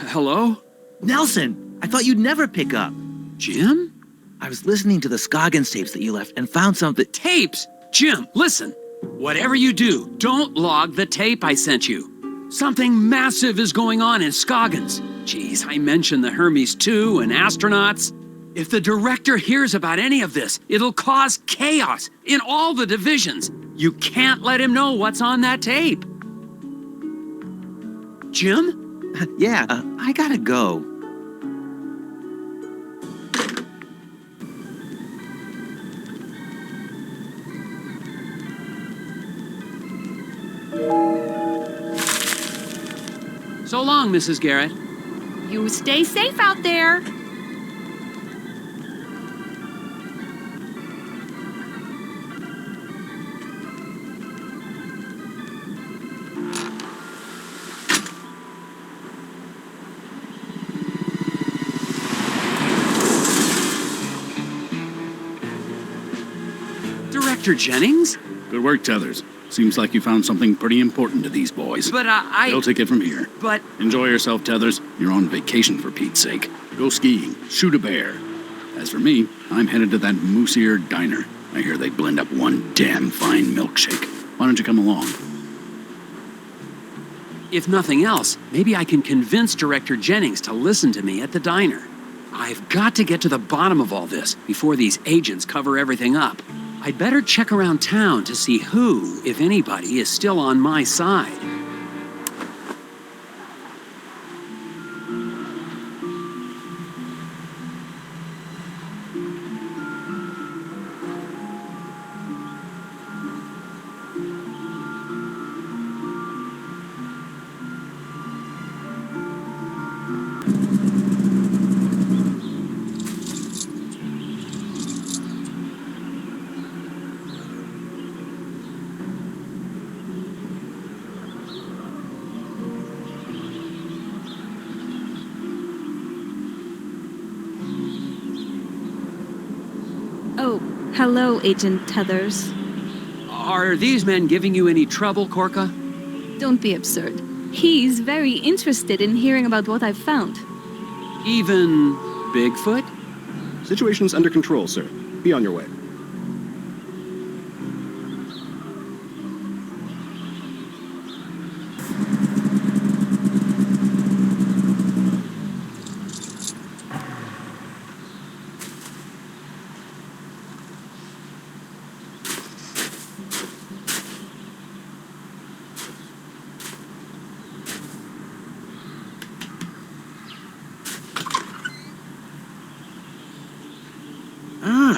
Hello? Nelson, I thought you'd never pick up. Jim? I was listening to the Scoggins tapes that you left and found something. Tapes? Jim, listen. Whatever you do, don't log the tape I sent you. Something massive is going on in Scoggins. Geez, I mentioned the Hermes 2 and astronauts. If the director hears about any of this, it'll cause chaos in all the divisions. You can't let him know what's on that tape. Jim? Yeah, I gotta go. So long, Mrs. Garrett. You stay safe out there. Director Jennings? Good work, Tethers. Seems like you found something pretty important to these boys. But They'll take it from here. But... Enjoy yourself, Tethers. You're on vacation, for Pete's sake. Go skiing. Shoot a bear. As for me, I'm headed to that moose-eared diner. I hear they blend up one damn fine milkshake. Why don't you come along? If nothing else, maybe I can convince Director Jennings to listen to me at the diner. I've got to get to the bottom of all this before these agents cover everything up. I'd better check around town to see who, if anybody, is still on my side. Oh, hello, Agent Tezers. Are these men giving you any trouble, Corca? Don't be absurd. He's very interested in hearing about what I've found. Even Bigfoot? Situation's under control, sir. Be on your way.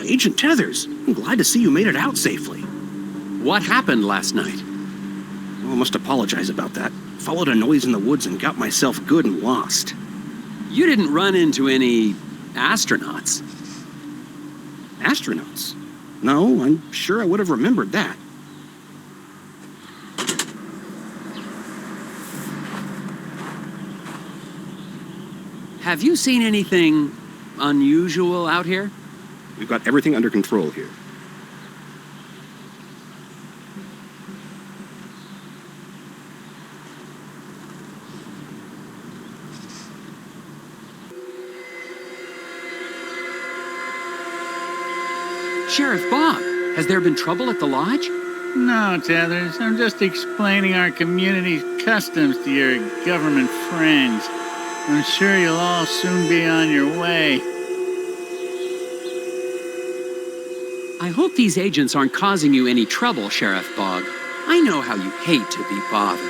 Agent Tezers, I'm glad to see you made it out safely. What happened last night? Well, I must apologize about that. Followed a noise in the woods and got myself good and lost. You didn't run into any astronauts. Astronauts? No, I'm sure I would have remembered that. Have you seen anything unusual out here? We've got everything under control here. Sheriff Bob, has there been trouble at the lodge? No, Tethers. I'm just explaining our community's customs to your government friends. I'm sure you'll all soon be on your way. I hope these agents aren't causing you any trouble, Sheriff Bogg. I know how you hate to be bothered.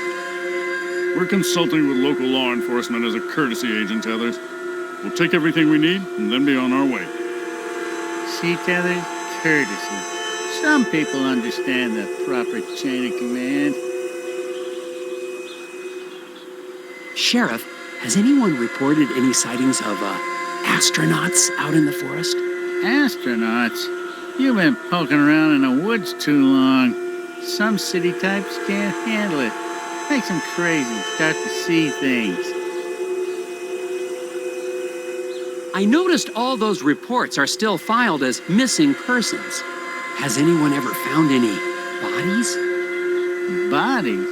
We're consulting with local law enforcement as a courtesy, Agent Tethers. We'll take everything we need and then be on our way. See, Tethers? Courtesy. Some people understand the proper chain of command. Sheriff, has anyone reported any sightings of, astronauts out in the forest? Astronauts? You've been poking around in the woods too long. Some city types can't handle it. Makes them crazy, start to see things. I noticed all those reports are still filed as missing persons. Has anyone ever found any bodies? Bodies?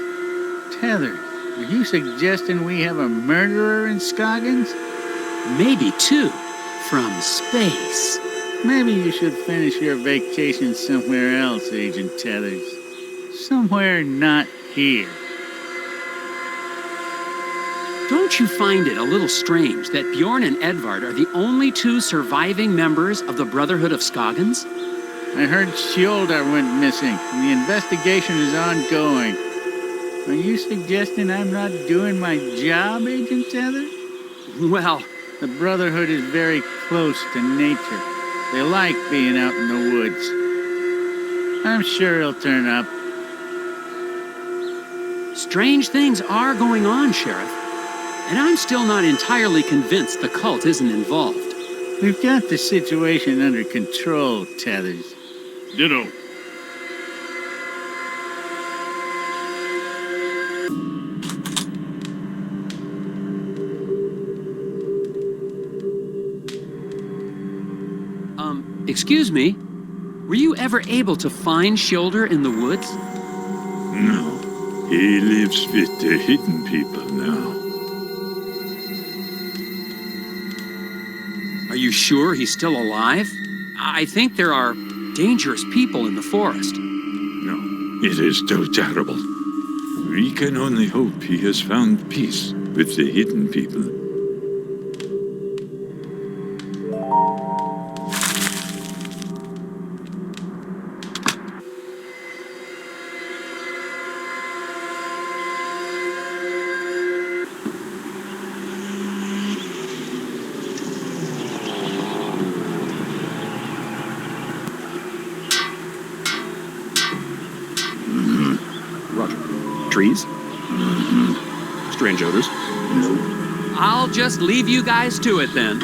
Tethers, Are you suggesting we have a murderer in Scoggins? Maybe two. From space. Maybe you should finish your vacation somewhere else, Agent Tethers. Somewhere not here. Don't you find it a little strange that Bjorn and Edvard are the only two surviving members of the Brotherhood of Scoggins? I heard Skjoldar went missing, and the investigation is ongoing. Are you suggesting I'm not doing my job, Agent Tethers? Well, The Brotherhood is very close to nature. They like being out in the woods. I'm sure he'll turn up. strange things are going on, Sheriff. And I'm still not entirely convinced the cult isn't involved. We've got the situation under control, Tethers. Ditto. Excuse me? Were you ever able to find Skjoldar in the woods? No. He lives with the hidden people now. Are you sure he's still alive? I think there are dangerous people in the forest. No, it is too terrible. We can only hope he has found peace with the hidden people. Trees? Strange odors? I'll just leave you guys to it then.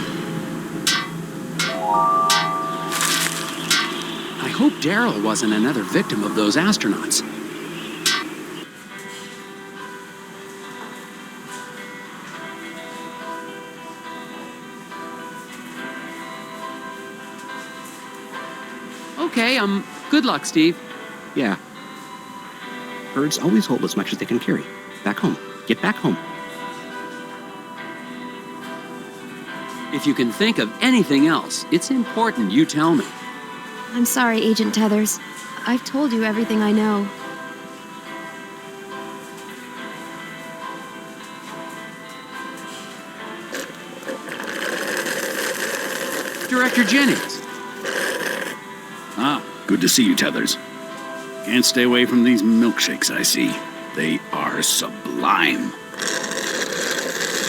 I hope Daryl wasn't another victim of those astronauts. Okay, good luck, Steve. Yeah. Birds always hold as much as they can carry. Back home. Get back home. If you can think of anything else, it's important you tell me. I'm sorry, Agent Tethers. I've told you everything I know. Director Jennings. Ah, good to see you, Tethers. Can't stay away from these milkshakes, I see. They are sublime.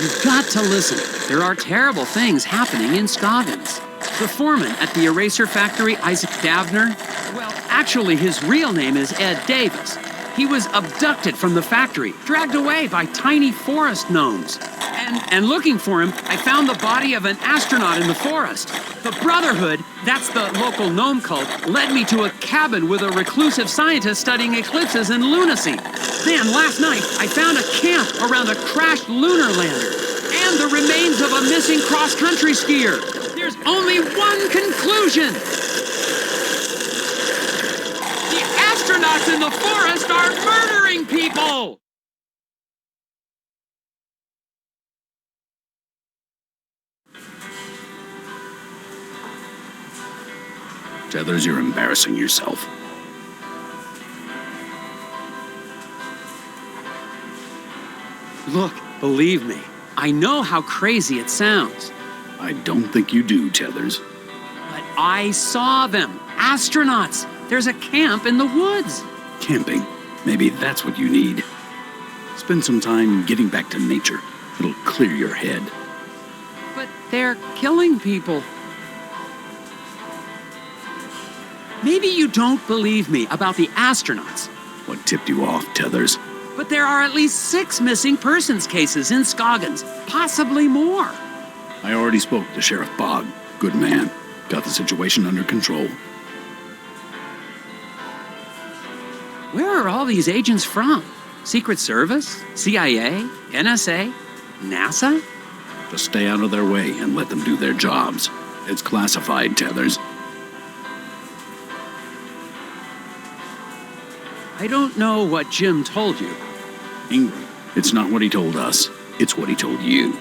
You've got to listen. There are terrible things happening in Scoggins. The foreman at the eraser factory, Isaac Davner, well, actually his real name is Ed Davis. He was abducted from the factory, dragged away by tiny forest gnomes. And looking for him, I found the body of an astronaut in the forest. The Brotherhood, that's the local gnome cult, led me to a cabin with a reclusive scientist studying eclipses and lunacy. Then last night, I found a camp around a crashed lunar lander and the remains of a missing cross-country skier. There's only one conclusion. The astronauts in the forest are murdering people! Tethers, you're embarrassing yourself. Look, believe me, I know how crazy it sounds, I don't think you do, Tethers. but I saw them. Astronauts. There's a camp in the woods. Camping. Maybe that's what you need. Spend some time getting back to nature. It'll clear your head. But they're killing people. Maybe you don't believe me about the astronauts, What tipped you off, Tethers? but there are at least 6 missing persons cases in Scoggins, possibly more. I already spoke to Sheriff Bogg. Good man. Got the situation under control. Where are all these agents from? Secret Service? CIA? NSA? NASA? Just stay out of their way and let them do their jobs. It's classified, Tethers. I don't know what Jim told you. Ingram, It's not what he told us. It's what he told you.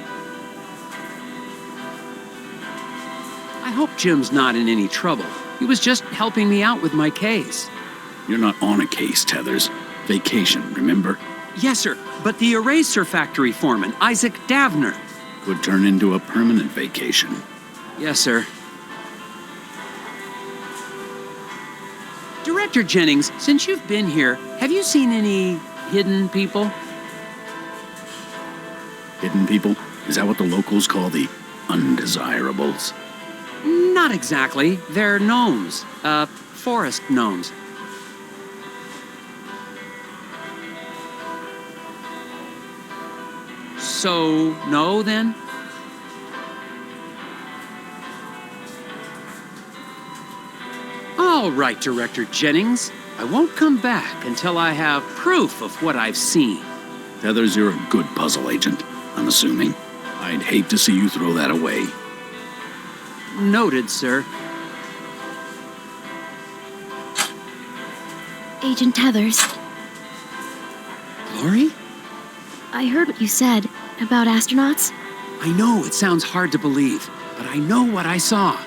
I hope Jim's not in any trouble. He was just helping me out with my case. You're not on a case, Tethers. Vacation, remember? Yes, sir, but the eraser factory foreman, Isaac Davner. Could turn into a permanent vacation. Yes, sir. Director Jennings, since you've been here, have you seen any hidden people? Hidden people? Is that what the locals call the undesirables? Not exactly. They're gnomes. Forest gnomes. So, no, then? All right, Director Jennings. I won't come back until I have proof of what I've seen. Tethers, you're a good puzzle agent, I'm assuming. I'd hate to see you throw that away. Noted, sir. Agent Tethers, Glory? I heard what you said about astronauts. I know it sounds hard to believe, but I know what I saw.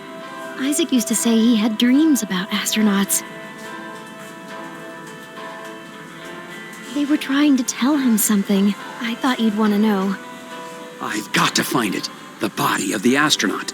Isaac used to say he had dreams about astronauts. They were trying to tell him something. I thought you'd want to know. I've got to find it. The body of the astronaut.